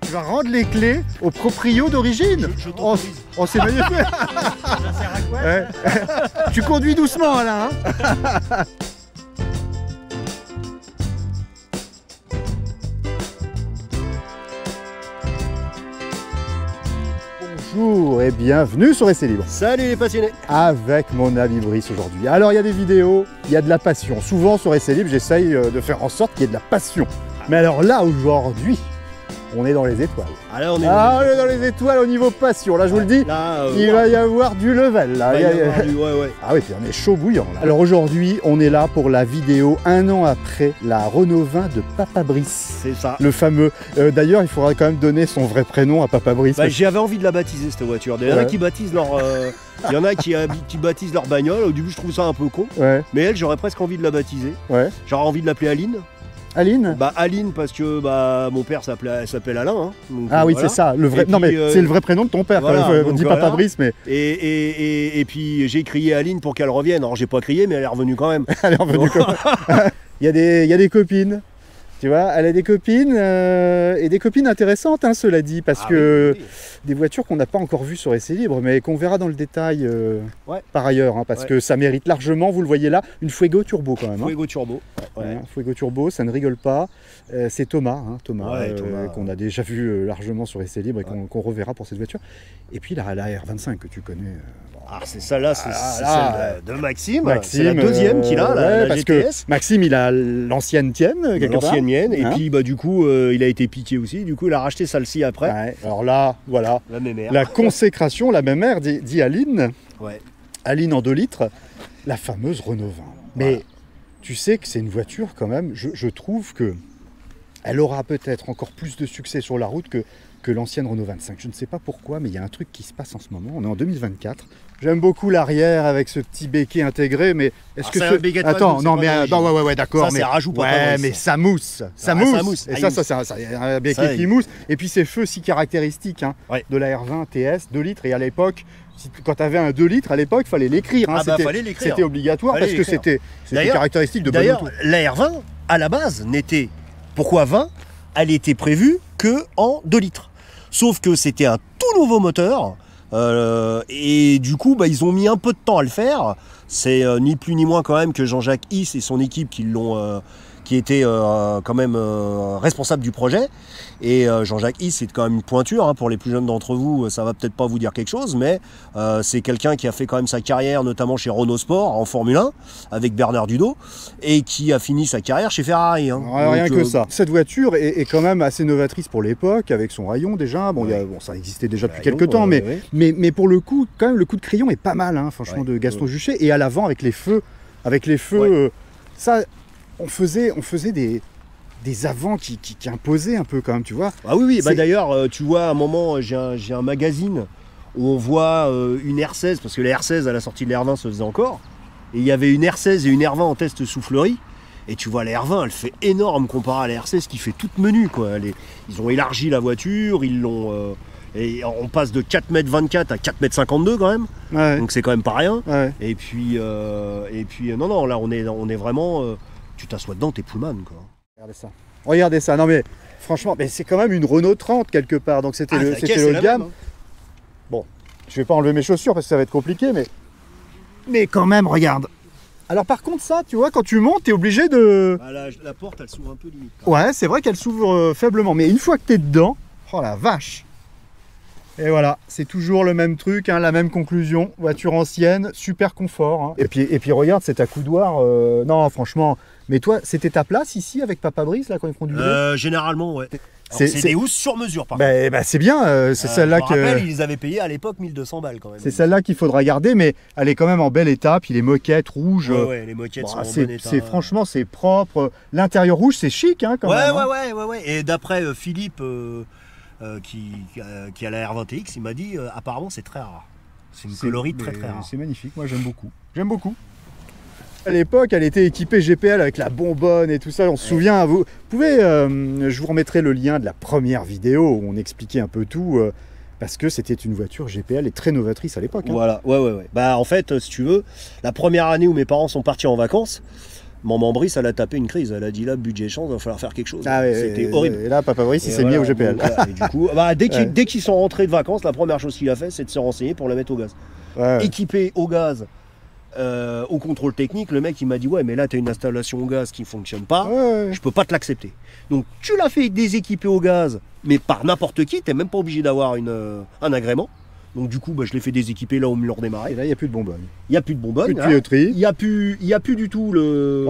Tu vas rendre les clés au proprio d'origine. Je t'autorise. Oh, c'est magnifique. Ça sert à quoi? Ouais. Tu conduis doucement, Alain. Hein. Bonjour et bienvenue sur Essai Libre. Salut les passionnés. Avec mon ami Brice aujourd'hui. Alors il y a des vidéos, il y a de la passion. Souvent sur Essai Libre, j'essaye de faire en sorte qu'il y ait de la passion. Mais alors là, aujourd'hui, on est dans les étoiles. Ah là, on est dans les étoiles au niveau passion. Là, je vous le dis, là, il va y avoir du level. Là. Ouais, ouais. Ah oui, puis on est chaud bouillant. Là. Alors aujourd'hui, on est là pour la vidéo 1 an après la Renault 20 de Papa Brice. C'est ça. Le fameux. D'ailleurs, il faudra quand même donner son vrai prénom à Papa Brice. Bah, j'avais envie de la baptiser cette voiture. Il y en a qui baptisent leur. Il y en a qui baptisent leur bagnole. Au début, je trouve ça un peu con. Ouais. Mais elle, j'aurais presque envie de la baptiser. Ouais. J'aurais envie de l'appeler Aline. Aline? Bah Aline parce que mon père s'appelle Alain. Hein. Donc, ah oui, voilà. c'est ça. Le vrai. Puis, non mais c'est le vrai prénom de ton père. Voilà, on dit Papa Brice, mais. Et puis j'ai crié Aline pour qu'elle revienne. Alors j'ai pas crié, mais elle est revenue quand même. Elle est revenue quand même. Il y a des copines. Tu vois, elle a des copines et des copines intéressantes, hein, cela dit, parce que oui. Des voitures qu'on n'a pas encore vues sur Essai Libre, mais qu'on verra dans le détail par ailleurs, hein, parce que ça mérite largement, vous le voyez là, une Fuego Turbo quand même. Fuego Turbo. Ouais. Fuego Turbo, ça ne rigole pas. C'est Thomas, Thomas. Thomas. Qu'on a déjà vu largement sur Essai Libre et qu'on reverra pour cette voiture. Et puis la R25 que tu connais. Ah, c'est celle-là, c'est celle de Maxime. Maxime, c'est la deuxième qu'il a, la parce GTS. Que Maxime, il a l'ancienne tienne, quelque part. L'ancienne mienne, et Hein, puis du coup, il a été piqué aussi. Du coup, il a racheté celle-ci après. Ouais. Alors là, voilà. La mémère. La consécration, la mémère, dit Aline. Ouais. Aline en 2 litres, la fameuse Renault 20. Mais tu sais que c'est une voiture quand même, je trouve que elle aura peut-être encore plus de succès sur la route que l'ancienne Renault 25. Je ne sais pas pourquoi, mais il y a un truc qui se passe en ce moment. On est en 2024. J'aime beaucoup l'arrière avec ce petit béquet intégré, mais est-ce que c'est un béquet de attends, Renault, non c'est mais pas attends, ouais, d'accord, ça, mais c'est rajout pour ouais, Fabrice. mais ça mousse, ça mousse. Et ça c'est un béquet qui mousse. Et puis ces feux si caractéristiques de la R20 TS 2 litres. Et à l'époque, quand tu avais un 2 litres à l'époque, il fallait l'écrire. C'était obligatoire parce que c'était caractéristique de bonne auto. D'ailleurs, la R20 à la base n'était pourquoi 20 elle était prévue que en 2 litres. Sauf que c'était un tout nouveau moteur. Et du coup, ils ont mis un peu de temps à le faire. C'est ni plus ni moins quand même que Jean-Jacques Is et son équipe qui étaient quand même responsables du projet. Et Jean-Jacques Is, c'est quand même une pointure. Pour les plus jeunes d'entre vous, ça va peut-être pas vous dire quelque chose, mais c'est quelqu'un qui a fait quand même sa carrière, notamment chez Renault Sport en Formule 1, avec Bernard Dudot, et qui a fini sa carrière chez Ferrari. Rien que ça. Cette voiture est quand même assez novatrice pour l'époque, avec son rayon déjà. Bon, ça existait déjà depuis quelques temps, mais pour le coup, quand même, le coup de crayon est pas mal, franchement, de Gaston Juchet. Et à l'avant, avec les feux, ça, on faisait des avants qui imposaient un peu quand même, tu vois. Ah oui, d'ailleurs, tu vois, à un moment, j'ai un magazine où on voit une R16, parce que la R16 à la sortie de la R20 se faisait encore, et il y avait une R16 et une R20 en test soufflerie, et tu vois la R20, elle fait énorme comparé à la R16 qui fait toute menue, quoi. Ils ont élargi la voiture, ils l'ont... et on passe de 4,24 m à 4,52 m quand même, donc c'est quand même pas rien. Et puis non, là on est vraiment... tu t'assois dedans, t'es Pullman, quoi. Regardez ça, non mais franchement, c'est quand même une Renault 30 quelque part, donc c'était le haut de gamme. Bon, je vais pas enlever mes chaussures parce que ça va être compliqué, mais quand même, regarde. Alors par contre ça, tu vois, quand tu montes, t'es obligé de... La porte, elle s'ouvre un peu limite. Ouais, c'est vrai qu'elle s'ouvre faiblement, mais une fois que t'es dedans, oh la vache. Et voilà, c'est toujours le même truc, la même conclusion. Voiture ancienne, super confort. Et puis regarde, c'est accoudoir. Non, franchement. Mais toi, c'était ta place ici avec Papa Brice là quand ils conduisaient Généralement, ouais. C'est des housses sur mesure par contre. C'est bien, c'est celle-là que... Je me rappelle, ils les avaient payé à l'époque 1200 balles quand même. C'est celle-là qu'il faudra garder, mais elle est quand même en bel état. Puis les moquettes rouges. Ouais, les moquettes sont en bon état. Franchement, c'est propre. L'intérieur rouge, c'est chic quand même. Ouais. Et d'après Philippe... qui a la R20X, il m'a dit apparemment c'est très rare. C'est une coloris très rare. C'est magnifique, moi j'aime beaucoup. À l'époque, elle était équipée GPL avec la bonbonne et tout ça, on se souvient. Vous pouvez, je vous remettrai le lien de la première vidéo où on expliquait un peu tout. Parce que c'était une voiture GPL et très novatrice à l'époque. Hein. Voilà, ouais. Bah en fait, si tu veux, la première année où mes parents sont partis en vacances, maman Brice, elle a tapé une crise. Elle a dit là, budget échange, il va falloir faire quelque chose. Ah ouais, c'était horrible. Et là, papa Brice, il s'est mis au GPL. Donc, et du coup, dès qu'ils sont rentrés de vacances, la première chose qu'il a fait, c'est de se renseigner pour la mettre au gaz. Ouais. Équipé au gaz, au contrôle technique, le mec il m'a dit ouais, mais là, tu as une installation au gaz qui ne fonctionne pas, je peux pas te l'accepter. Donc tu l'as fait déséquiper au gaz, mais par n'importe qui, tu n'es même pas obligé d'avoir un agrément. Donc du coup, je l'ai fait déséquiper là où on me le redémarrait. Et là, il n'y a plus de bonbonne. Il n'y a plus de bonbonne. Plus de tuyauterie. Il n'y a plus du tout le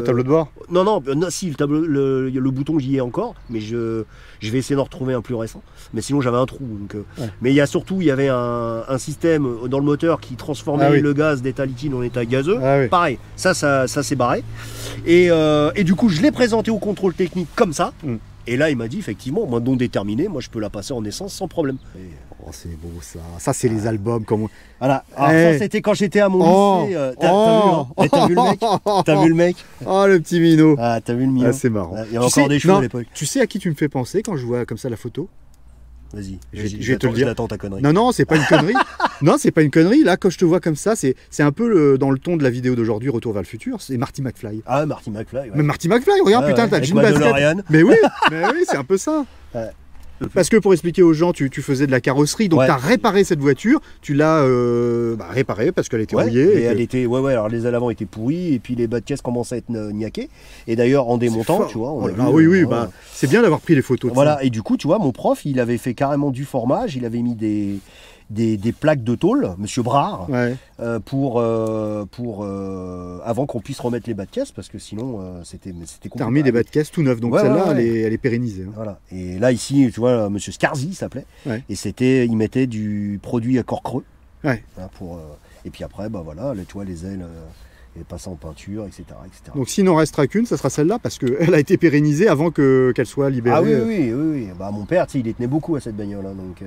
tableau de bord. Non, si, le bouton, j'y ai encore, mais je vais essayer d'en retrouver un plus récent. Mais sinon, j'avais un trou. Donc, mais il y avait un système dans le moteur qui transformait le gaz d'état liquide en état gazeux. Pareil, ça s'est barré. Et du coup, je l'ai présenté au contrôle technique comme ça. Et là, il m'a dit, effectivement, moi, non déterminé, moi, je peux la passer en essence sans problème. Oh, c'est beau, ça. Ça, c'est les albums. Voilà. Alors, ça, c'était quand j'étais à mon lycée. T'as vu le mec? T'as vu le mec? Oh, le petit minot. Ah, t'as vu le minot? C'est marrant. Il y avait encore des cheveux à l'époque. Tu sais à qui tu me fais penser quand je vois comme ça la photo? Vas-y, je vais te le dire. J'attends ta connerie. Non, c'est pas une connerie. Non, c'est pas une connerie. Là, quand je te vois comme ça, c'est un peu dans le ton de la vidéo d'aujourd'hui, Retour vers le futur. C'est Marty McFly. Ah, Marty McFly. Ouais. Mais Marty McFly, regarde, putain, t'as le jean basket. Mais oui, c'est un peu ça. Parce que pour expliquer aux gens, tu faisais de la carrosserie, donc tu as réparé cette voiture, tu l'as réparée parce qu'elle était rouillée. Elle était, alors les ailes avant étaient pourries et puis les bas de caisse commençaient à être niaqués. Et d'ailleurs, en démontant, tu vois, c'est bien d'avoir pris les photos. Voilà, et du coup, tu vois, mon prof, il avait fait carrément du formage, il avait mis des plaques de tôle, Monsieur Brard, pour avant qu'on puisse remettre les bas de caisse, parce que sinon c'était compliqué. T'as remis des bas de caisse tout neufs, donc celle-là elle est pérennisée. Hein. Voilà. Et là ici, tu vois, Monsieur Scarzi s'appelait, et il mettait du produit à corps creux. Voilà, et puis après, tu vois, les ailes passées en peinture, etc., etc. Donc s'il n'en restera qu'une, ça sera celle-là, parce qu'elle a été pérennisée avant qu'elle soit libérée. Ah oui. Bah, mon père, il tenait beaucoup à cette bagnole. Hein, donc,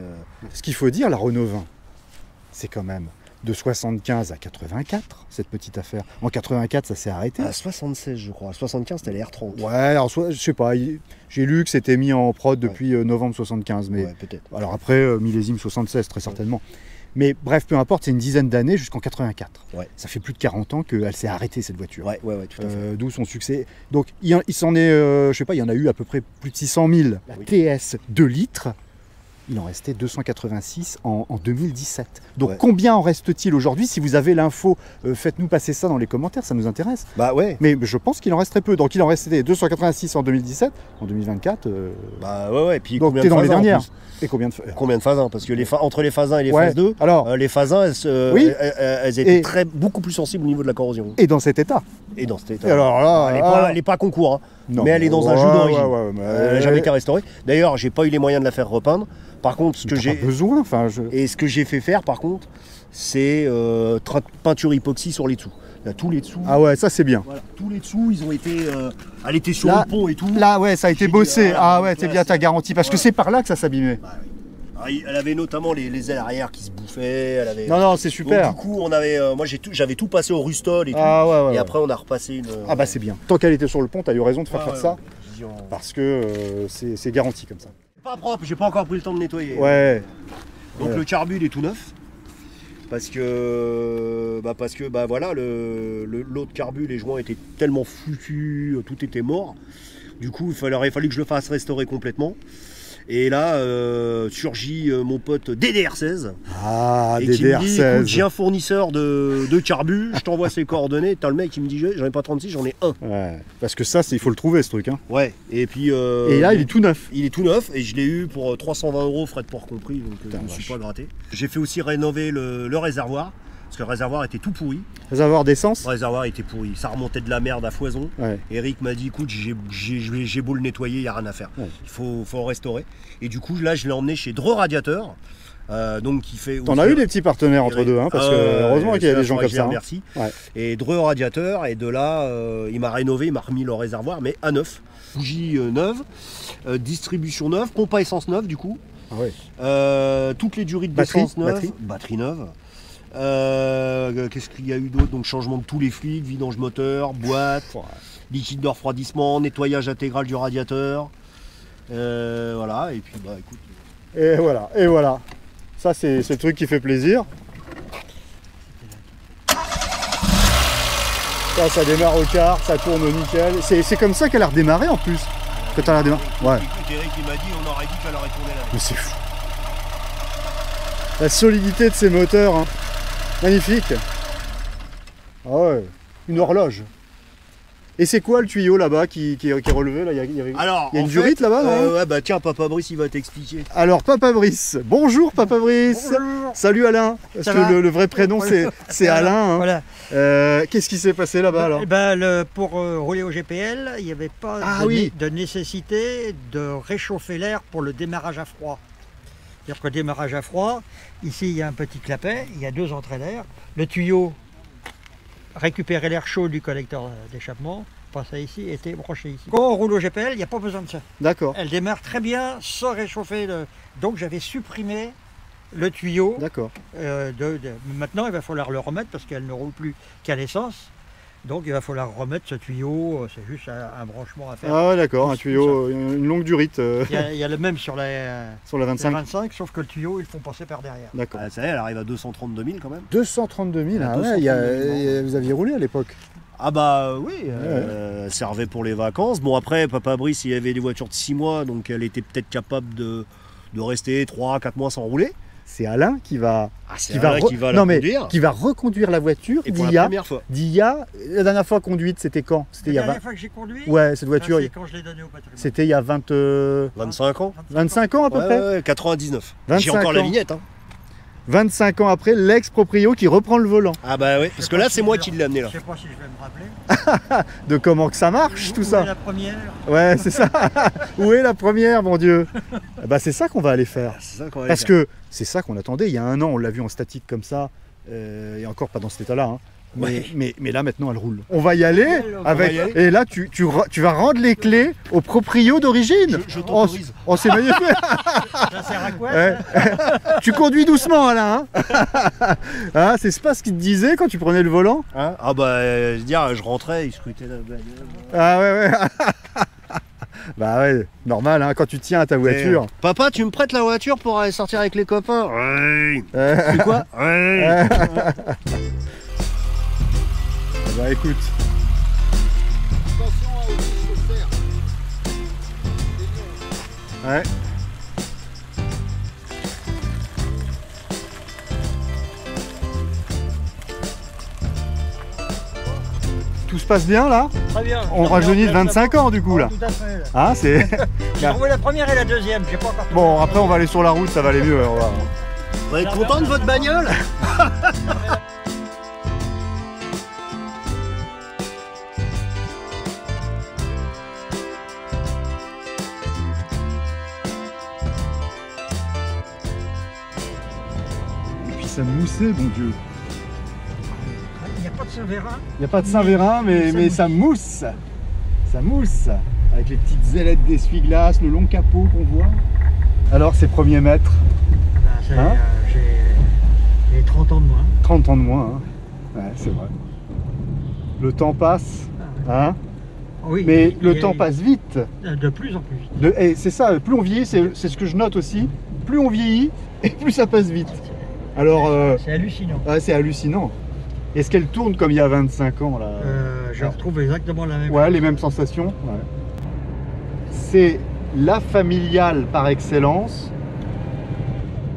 Ce qu'il faut dire, la Renault 20, c'est quand même de 75 à 84, cette petite affaire. En 84, ça s'est arrêté. À 76, je crois. À 75, c'était les R30. Ouais, alors je sais pas. J'ai lu que c'était mis en prod depuis novembre 75. Mais peut-être. Alors après, millésime 76, très certainement. Mais bref, peu importe, c'est une dizaine d'années jusqu'en 84. Ça fait plus de 40 ans qu'elle s'est arrêtée, cette voiture. Tout à fait. D'où son succès. Donc il s'en est, je sais pas, il y en a eu à peu près plus de 600 000 TS 2 litres. Il en restait 286 en 2017. Donc combien en reste-t-il aujourd'hui? Si vous avez l'info, faites-nous passer ça dans les commentaires, ça nous intéresse. Mais je pense qu'il en reste très peu. Donc il en restait 286 en 2017, en 2024. Et puis donc t'es dans les dernières. Et combien de phases parce que entre les phases 1 et les phases 2, les phases 1, elles étaient beaucoup plus sensibles au niveau de la corrosion. Et dans cet état. Et alors là, elle n'est pas concours, mais elle est dans un jus d'origine. Elle n'a jamais été restaurée. D'ailleurs, j'ai pas eu les moyens de la faire repeindre. Par contre, ce que j'ai fait faire, par contre, c'est peinture époxy sur les dessous. Là, tous les dessous. Ah ouais, ça c'est bien. Voilà, tous les dessous, ils ont été. Elle était sur le pont et tout. Là, ça a été bossé. C'est bien ta garantie, parce que c'est par là que ça s'abîmait. Elle avait notamment les ailes arrière qui se bouffaient. Non, c'est super. Donc, du coup, moi j'avais tout passé au Rustol et tout. Et après, on a repassé une. C'est bien. Tant qu'elle était sur le pont, t'as eu raison de faire ça. Parce que c'est garanti comme ça. Pas propre, j'ai pas encore pris le temps de nettoyer. Donc le carbu il est tout neuf. Parce que l'autre carbu, les joints étaient tellement foutus, tout était mort. Du coup, il aurait fallu que je le fasse restaurer complètement. Et là, surgit mon pote DDR16. Et qui me dit, écoute, j'ai un fournisseur de carbu, je t'envoie ses coordonnées. T'as le mec qui me dit, j'en ai pas 36, j'en ai un. Parce que ça, il faut le trouver, ce truc. Hein. Et puis... et là, il est tout neuf. Il est tout neuf, et je l'ai eu pour 320 €, frais de port compris, donc je ne me suis pas gratté. J'ai fait aussi rénover le réservoir. Parce que le réservoir était tout pourri. Réservoir d'essence? Le réservoir était pourri. Ça remontait de la merde à foison. Eric m'a dit, écoute, j'ai beau le nettoyer, il n'y a rien à faire. Il faut le restaurer. Et du coup, là, je l'ai emmené chez Dreux Radiateur. Qui fait. T'en as eu des petits partenaires entre deux, parce que heureusement qu'il y a des gens comme ça. Merci. Et Dreux Radiateur, et de là, il m'a rénové, il m'a remis le réservoir, mais à neuf. Bougie neuve, distribution neuve, pompe à essence neuve, du coup. Toutes les durées d'essence neuve, batterie neuve. Qu'est-ce qu'il y a eu d'autre? Donc changement de tous les fluides, vidange moteur, boîte, liquide de refroidissement, nettoyage intégral du radiateur. Et puis écoute, Et voilà, et voilà. Ça, c'est le truc qui fait plaisir. Ça démarre au quart, ça tourne au nickel. C'est comme ça qu'elle a redémarré en plus. Quand elle a redémarré. Ouais. Eric, il m'a dit, on aurait dit qu'elle aurait tourné la Mais c'est fou. La solidité de ces moteurs, hein. Magnifique. Ah ouais, une horloge. Et c'est quoi le tuyau là-bas qui est relevé là? Il y a une durite là-bas, non? Ouais, bah tiens, Papa Brice, il va t'expliquer. Alors, Papa Brice. Bonjour, Papa Brice. Bonjour. Salut Alain. Parce que le vrai prénom, c'est Alain. Hein. Voilà. Qu'est-ce qui s'est passé là-bas alors? Eh ben, pour rouler au GPL, il n'y avait pas de nécessité de réchauffer l'air pour le démarrage à froid. C'est-à-dire que le démarrage à froid, ici il y a un petit clapet, il y a 2 entrées d'air. Le tuyau récupérait l'air chaud du collecteur d'échappement, passait ici, était branché ici. Quand on roule au GPL, il n'y a pas besoin de ça. D'accord. Elle démarre très bien sans réchauffer. Donc j'avais supprimé le tuyau. D'accord. Maintenant, il va falloir le remettre parce qu'elle ne roule plus qu'à l'essence. Donc il va falloir remettre ce tuyau, c'est juste un branchement à faire. Ah ouais, d'accord, un tuyau, une longue durite. Il y a le même sur la 25, sauf que le tuyau, ils le font passer par derrière. D'accord. Ah, ça y est, elle arrive à 232 000 quand même. 232 000, ah ouais, vous aviez roulé à l'époque? Ah bah oui, servait pour les vacances. Bon après, Papa Brice, il avait des voitures de 6 mois, donc elle était peut-être capable de rester 3-4 mois sans rouler. C'est Alain qui va, conduire. qui va reconduire la voiture Et pour la première fois. La dernière fois conduite, c'était quand? C'était La dernière fois que j'ai conduit, ouais, cette voiture. c'est quand je l'ai donnée au patrimoine. C'était il y a 25 ans. 25 ans à peu près. Ouais, 99. 25 J'ai encore la ans. vignette. Hein. 25 ans après, l'ex-proprio qui reprend le volant. Ah bah oui, parce que là, c'est moi qui l'ai amené là. Je sais pas si je vais me rappeler. De comment que ça marche, tout Où ça. est la première? Ouais, c'est ça. Où est la première, mon Dieu? Bah, c'est ça qu'on va aller faire. Parce que c'est ça qu'on attendait. Il y a un an, on l'a vu en statique comme ça, et encore pas dans cet état-là. Hein. Mais là, maintenant, elle roule. On va y aller avec. Et là, tu vas rendre les clés au proprio d'origine. Je t'autorise. Oh, c'est magnifique. Ça sert à quoi? Ouais. Tu conduis doucement, Alain. Hein, hein, c'est pas ce qu'il te disait quand tu prenais le volant? Hein, ah bah, je veux dire, je rentrais, il scrutait la bagnole. Ah ouais. Bah ouais, normal, hein, quand tu tiens à ta voiture. Papa, tu me prêtes la voiture pour aller sortir avec les copains? Ouais. C'est quoi? Ouais. Bah écoute. Attention au disque de fer. Ouais. Tout se passe bien là? Très bien. On rajeunit de 25 ans du coup là. Tout à fait. Là. Hein, c'est. J'ai roulé la première et la deuxième, j'ai pas encore. Bon, après on va aller sur la route, ça va aller mieux. Vous êtes content de votre bagnole? Et puis ça moussait, bon Dieu. Il n'y a pas de Saint-Vérin. Il n'y a pas de Saint-Vérin, mais ça mousse. Ça mousse. Avec les petites ailettes d'essuie-glace, le long capot qu'on voit. Alors, ces premiers mètres? Hein, j'ai 30 ans de moins. 30 ans de moins, hein. Ouais, c'est vrai. Le temps passe, hein. Oui, mais le temps passe vite. De plus en plus vite. Et c'est ça, plus on vieillit, c'est ce que je note aussi, plus on vieillit et plus ça passe vite. Alors, c'est hallucinant. Ouais, c'est hallucinant. Est-ce qu'elle tourne comme il y a 25 ans là? Je retrouve exactement la même chose. Ouais, les mêmes sensations. Ouais. C'est la familiale par excellence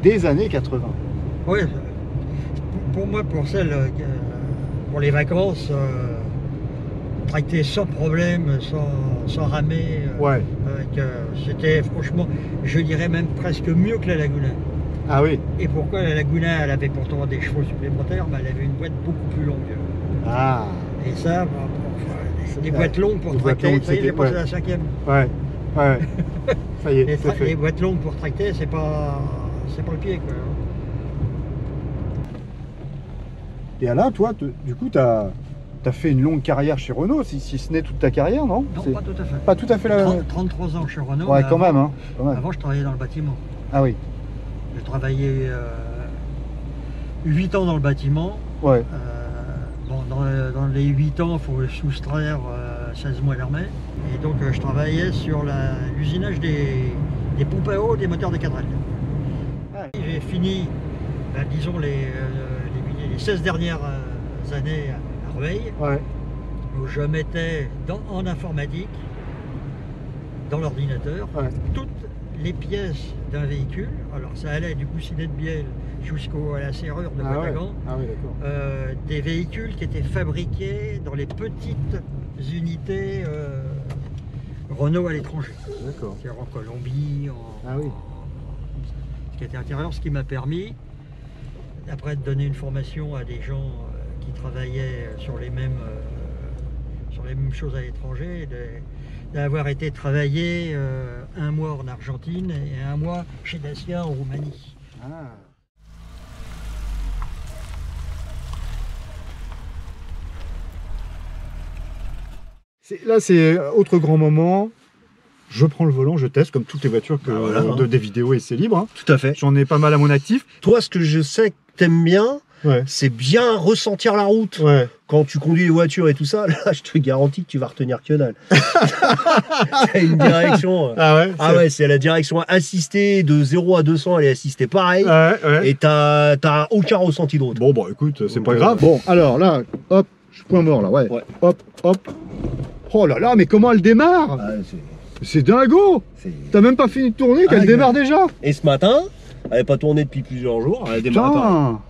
des années 80. Oui, pour moi, pour pour les vacances, tracter sans problème, sans ramer. Ouais. C'était franchement, je dirais même presque mieux que la Laguna. Ah oui. Et pourquoi la Laguna, elle avait pourtant des chevaux supplémentaires, mais elle avait une boîte beaucoup plus longue. Ah. Et ça, des boîtes longues pour tracter, ça y est, j'ai passé la 5e. Ouais, ouais. Ça y est, c'est fait. Les boîtes longues pour tracter, c'est pas le pied, quoi. Et Alain, toi, du coup, tu as fait une longue carrière chez Renault, si ce n'est toute ta carrière, non? Non, pas tout à fait. Pas tout à fait la... 33 ans chez Renault. Ouais, quand même, hein. Quand même. Avant, je travaillais dans le bâtiment. Ah oui. J'ai travaillé 8 ans dans le bâtiment. Ouais. Bon, dans les 8 ans, il faut soustraire 16 mois d'armée. Et donc, je travaillais sur l'usinage des pompes à eau des moteurs des 4L. J'ai fini, disons, les 16 dernières années à Rueil, où je mettais en informatique, dans l'ordinateur, toutes les pièces d'un véhicule. Alors ça allait du coussinet de bielle jusqu'à la serrure de Patagon. Des véhicules qui étaient fabriqués dans les petites unités Renault à l'étranger. C'est-à-dire en Colombie, ce qui était intéressant, ce qui m'a permis, après de donner une formation à des gens qui travaillaient sur les mêmes choses à l'étranger, d'avoir été travailler un mois en Argentine et un mois chez Dacia en Roumanie. Là, c'est autre grand moment. Je prends le volant, je teste, comme toutes les voitures des vidéos essais libres. Tout à fait. J'en ai pas mal à mon actif. Toi, ce que je sais que t'aimes bien, c'est bien ressentir la route. Quand tu conduis les voitures et tout ça, là, je te garantis que tu vas retenir que dalle. C'est une direction. C'est la direction assistée de 0 à 200, elle est assistée pareil. Et t'as aucun ressenti de route. Bon, écoute, c'est pas grave. Bon, alors là, hop, je suis point mort là, hop, hop. Oh là là, mais comment elle démarre? C'est dingo! T'as même pas fini de tourner qu'elle démarre déjà! Et ce matin, elle n'avait pas tourné depuis plusieurs jours, elle démarre pas.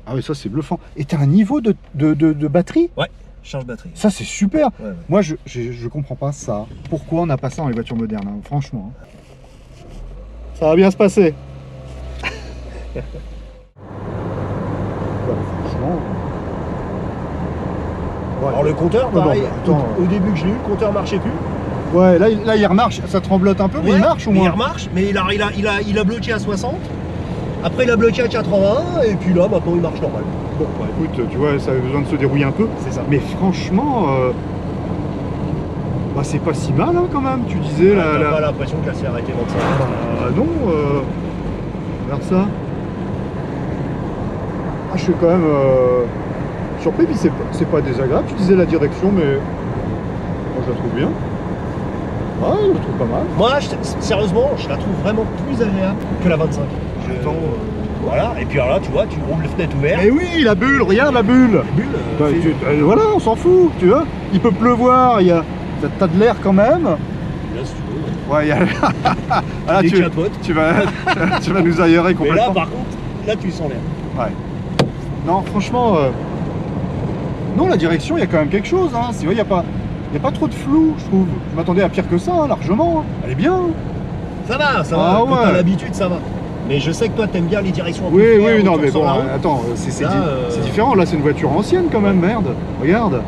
Ah oui, ça c'est bluffant. Et t'as un niveau de batterie? Ouais, charge batterie. Ça c'est super! Moi je comprends pas ça. Pourquoi on n'a pas ça dans les voitures modernes, hein, franchement. Ça va bien se passer. Franchement. Alors le compteur, pareil, au début que je l'ai eu, le compteur marchait plus. Ouais, là il remarche, ça tremblote un peu, mais il marche au moins. Il remarche, mais il a bloqué à 60. Après il a bloqué à 80, et puis là maintenant il marche normal. Bon, écoute, tu vois, ça a besoin de se dérouiller un peu. C'est ça. Mais franchement, c'est pas si mal hein, quand même, tu disais. T'as pas l'impression qu'elle s'est arrêtée dans ça. Non, regarde ça. Je suis quand même surpris, puis c'est pas désagréable. Tu disais la direction, mais moi je la trouve bien. Je la trouve pas mal. Moi, sérieusement, je la trouve vraiment plus agréable que la 25. Voilà, et puis alors là, tu vois, tu roules les fenêtres ouvertes. Mais oui, la bulle, regarde la bulle. Voilà, on s'en fout, tu vois. Il peut pleuvoir, t'as de l'air quand même. Là, si tu veux. Ouais, là, tu vas nous aérer complètement. Mais là, par contre, là, tu sens l'air. Non, franchement, non, la direction, il y a quand même quelque chose. Hein. Il n'y a pas trop de flou, je trouve. Je m'attendais à pire que ça, largement. Elle est bien. Ça va. Quand t'as l'habitude, ça va. Mais je sais que toi, t'aimes bien les directions. Oui, non, mais bon, attends, c'est différent. Là, c'est une voiture ancienne quand même, merde. Regarde.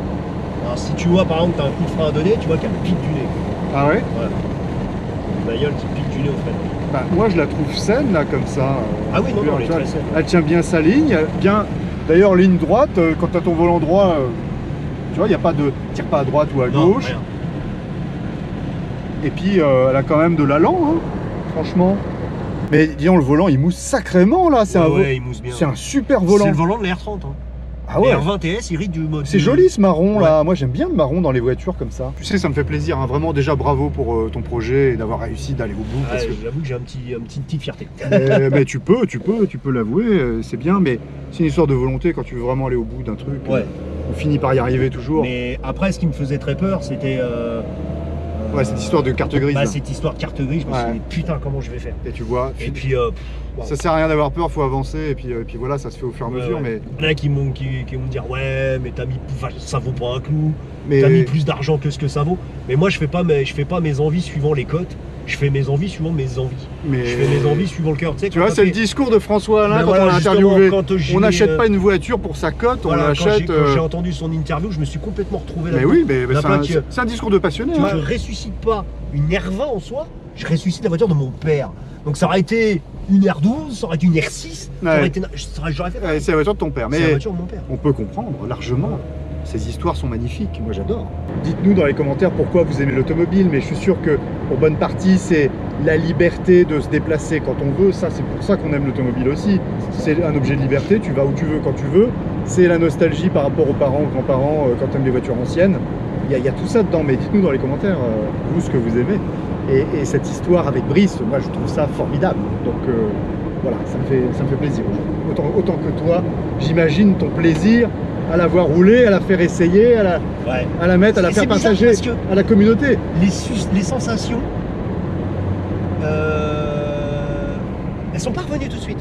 Alors, si tu vois, par exemple, t'as un coup de frein à donner, tu vois qu'elle pique du nez. Ah ouais? Une bagnole qui pique du nez au frein. Moi, je la trouve saine, là, comme ça. Ah oui, non, elle est très saine. Elle tient bien sa ligne, bien. D'ailleurs, ligne droite, quand tu as ton volant droit, tu vois, il n'y a pas de tire pas à droite ou à gauche. Rien. Et puis, elle a quand même de l'allant, hein, franchement. Mais disons, le volant, il mousse sacrément, là. Il mousse bien. C'est un super volant. C'est le volant de l'R30. Hein. Ah ouais. R20 TS, il rit du mode. C'est joli ce marron là, moi j'aime bien le marron dans les voitures comme ça. Tu sais, ça me fait plaisir, hein. Vraiment déjà bravo pour ton projet et d'avoir réussi d'aller au bout. J'avoue que j'ai une petite fierté. Mais tu peux l'avouer, c'est bien, mais c'est une histoire de volonté quand tu veux vraiment aller au bout d'un truc. On finit par y arriver toujours. Mais après, ce qui me faisait très peur, c'était... cette histoire de carte grise. Cette histoire de carte grise, je me suis dit, putain, comment je vais faire? Et tu vois. Et puis... ça sert à rien d'avoir peur, faut avancer, et puis voilà, ça se fait au fur et à mesure. Mais... Il y en a qui vont me dire, ouais, mais ça vaut pas un clou, t'as mis plus d'argent que ce que ça vaut. Mais moi, je fais pas mes envies suivant les cotes, je fais mes envies suivant mes envies. Je fais mes envies suivant le cœur. Tu vois, c'est le discours de François Alain quand on l'a interviewé. On n'achète pas une voiture pour sa cote, on l'achète... Quand j'ai entendu son interview, je me suis complètement retrouvé là-dedans. Mais oui, mais c'est un discours de passionné. Je ressuscite pas une R20 en soi, je ressuscite la voiture de mon père. Donc ça aurait été une R12, ça aurait été une R6, j'aurais fait... c'est la voiture de ton père, mais c'est la voiture de mon père. On peut comprendre largement. Ces histoires sont magnifiques, moi j'adore. Dites-nous dans les commentaires pourquoi vous aimez l'automobile, mais je suis sûr que pour bonne partie c'est la liberté de se déplacer quand on veut, ça c'est pour ça qu'on aime l'automobile aussi. C'est un objet de liberté, tu vas où tu veux quand tu veux. C'est la nostalgie par rapport aux parents, aux grands-parents quand tu aimes les voitures anciennes. Il y a tout ça dedans, mais dites-nous dans les commentaires vous ce que vous aimez. Et cette histoire avec Brice, moi je trouve ça formidable. Donc voilà, ça me fait plaisir. Autant que toi, j'imagine ton plaisir à la voir rouler, à la faire essayer, à la mettre, à la faire partager à la communauté. Les sensations, elles sont pas revenues tout de suite.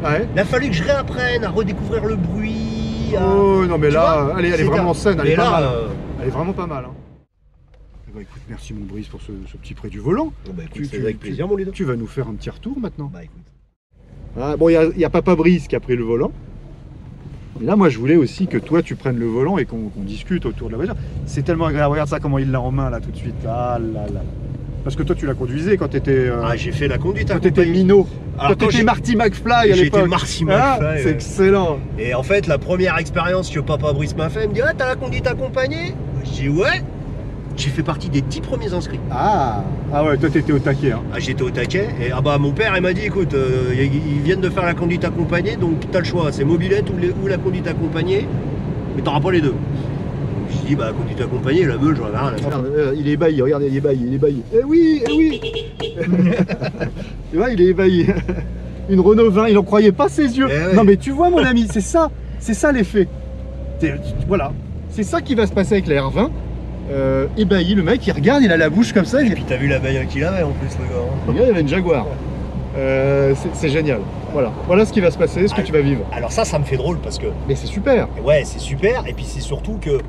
Ouais. Il a fallu que je réapprenne à redécouvrir le bruit. Oh non mais là, elle est vraiment saine, elle est pas mal. Elle est vraiment pas mal. Hein. Bah, écoute, merci mon Brice pour ce petit prêt du volant. Bah, écoute, avec plaisir mon Ludo. Tu vas nous faire un petit retour maintenant. Bah écoute. Ah, bon, il y a Papa Brice qui a pris le volant. Et là, moi, je voulais aussi que toi, tu prennes le volant et qu'on discute autour de la voiture. C'est tellement agréable. Regarde ça, comment il l'a en main, là, tout de suite. Ah là là. Parce que toi, tu la conduisais quand t'étais... Ah, j'ai fait la conduite. Quand t'étais minot. Quand t'étais Marty McFly à l'époque. J'étais Marty McFly. Ah, c'est excellent. Et en fait, la première expérience que Papa Brice m'a fait, il me dit « Ah, t'as la conduite accompagnée ?» Je dis « Ouais !» J'ai fait partie des 10 premiers inscrits. Ah ouais, toi t'étais au taquet. Hein. Ah, j'étais au taquet. Et ah bah mon père il m'a dit écoute, ils viennent de faire la conduite accompagnée, donc t'as le choix, c'est mobilette ou la conduite accompagée, mais t'auras pas les deux. Je dis bah la conduite accompagnée, la meule, j'en ai rien à faire. Il est ébahi, regardez, il est ébahi. Eh oui. Tu vois, il est ébahi. Une Renault 20, il en croyait pas ses yeux. Ouais. Non mais tu vois mon ami, c'est ça l'effet. Voilà, c'est ça qui va se passer avec la R20. Ébahi, le mec il regarde, il a la bouche comme ça. Et puis t'as vu la bagnole qu'il avait en plus le gars. Le gars il avait une Jaguar. C'est génial. Voilà ce qui va se passer, ce que tu vas vivre. Alors ça me fait drôle parce que... Mais c'est super. Ouais c'est super, et puis c'est surtout que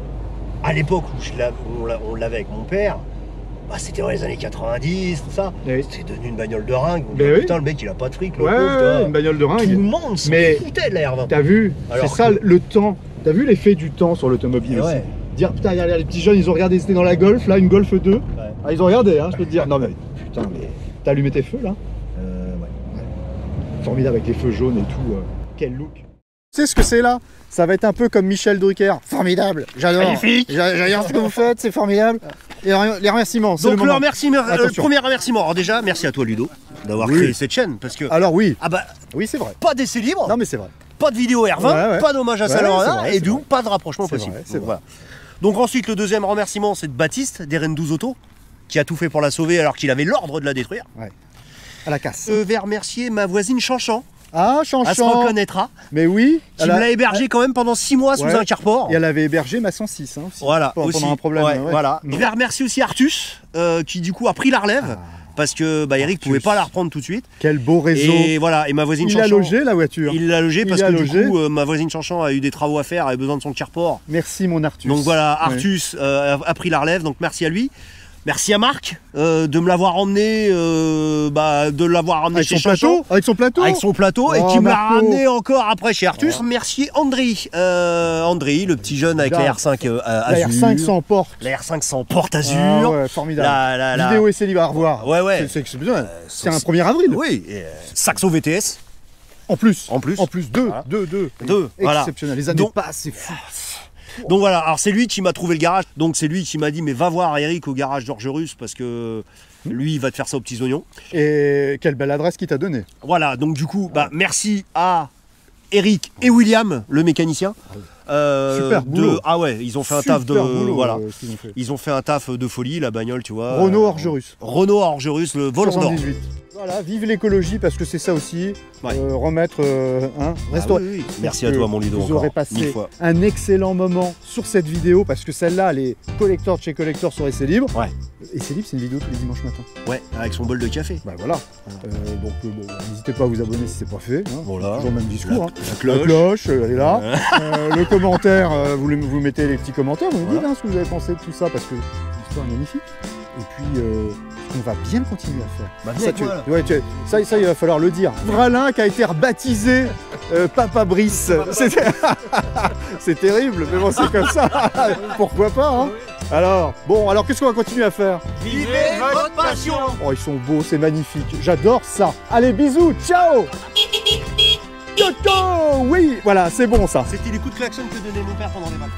à l'époque où on l'avait avec mon père, bah, c'était dans les années 90, tout ça. Oui. C'était devenu une bagnole de ringue. Oui. Le mec il a pas de fric, le Ouais, pauvre, une bagnole de ringue. Tout le monde s'en foutait de la R20. T'as vu, c'est ça que... le temps. T'as vu l'effet du temps sur l'automobile aussi. Ouais. Dire putain, regarde, les petits jeunes, ils ont regardé, c'était dans la Golf, là, une Golf 2. Ouais. Ah, ils ont regardé, hein, je peux te dire. Non mais putain, mais t'as allumé tes feux là? Ouais. Formidable avec les feux jaunes et tout. Quel look. Tu sais ce que c'est là? Ça va être un peu comme Michel Drucker. Formidable, j'adore. Magnifique. J'adore ce que vous faites, c'est formidable. Et les remerciements. Donc le premier remerciement. Alors déjà, merci à toi Ludo d'avoir créé cette chaîne parce que. Alors oui. Ah bah. Oui, c'est vrai. Pas d'essai libre. Non mais c'est vrai. Pas de vidéo R20, pas d'hommage à Saint-Laurent et donc pas de rapprochement possible. C'est vrai. Voilà. Donc ensuite, le deuxième remerciement, c'est de Baptiste, d'Eren12 Auto, qui a tout fait pour la sauver alors qu'il avait l'ordre de la détruire. Ouais. À la casse. Je vais remercier ma voisine Chanchan. Ah, Chanchan. Elle se reconnaîtra. Mais oui. Qui me l'a hébergé quand même pendant 6 mois sous un carport. Et elle avait hébergé ma 106 hein, aussi. Voilà, pendant un problème. Voilà. Je vais remercier aussi Artus, qui du coup a pris la relève. Parce que Eric pouvait pas la reprendre tout de suite. Quel beau réseau. Et voilà, et ma voisine Chanchan. Il a logé la voiture. Il l'a logé parce que du coup, ma voisine Chanchan a eu des travaux à faire, elle avait besoin de son carport. Merci mon Artus. Donc voilà, Artus a pris la relève, donc merci à lui. Merci à Marc de me l'avoir emmené, de l'avoir emmené chez Chanchan. Avec son plateau. Avec son plateau, et qui me l'a ramené encore après chez Artus. Merci André. André, le petit jeune avec la R5 Azur. La R5 sans porte. La R5 sans porte Azur. Ah ouais, formidable. Vidéo essai libre à revoir. Ouais. C'est exceptionnel. C'est un 1er avril. Oui. Saxo VTS. En plus, deux. Voilà. Exceptionnel. Les années passent, c'est fou. Donc voilà, alors c'est lui qui m'a trouvé le garage, donc c'est lui qui m'a dit mais va voir Eric au garage d'Orgerus parce que lui il va te faire ça aux petits oignons. Et quelle belle adresse qu'il t'a donnée. Voilà, donc du coup, merci à Eric et William, le mécanicien. Super boulot. Ah ouais, ils ont fait un taf de boulot, voilà. Ils ont fait un taf de folie, la bagnole, tu vois. Renault Orgerus. Renault Orgerus, le volant d'or. Voilà, vive l'écologie parce que c'est ça aussi. Remettre, restaurer. Oui. Merci à toi mon Ludo. Vous aurez passé un excellent moment sur cette vidéo parce que celle-là, elle est collector de chez collector sur Essai Libre. Ouais. Essai Libre, c'est une vidéo tous les dimanches matin. Ouais, avec son bol de café. Bah voilà. Donc n'hésitez pas à vous abonner si c'est pas fait. Hein. Voilà. Toujours le même discours. La cloche, elle est là. Le commentaire, vous mettez les petits commentaires, vous me dites ce que vous avez pensé de tout ça parce que l'histoire est magnifique. Et puis on va bien continuer à faire. Ça, il va falloir le dire. Vralin qui a été rebaptisé Papa Brice. C'est terrible, mais bon, c'est comme ça. Pourquoi pas, hein. Alors qu'est-ce qu'on va continuer à faire? Vivez votre passion. Oh, ils sont beaux, c'est magnifique. J'adore ça. Allez, bisous, ciao. Toto, oui, voilà, c'est bon ça. C'était les coups de klaxon que donnait mon père pendant les vacances.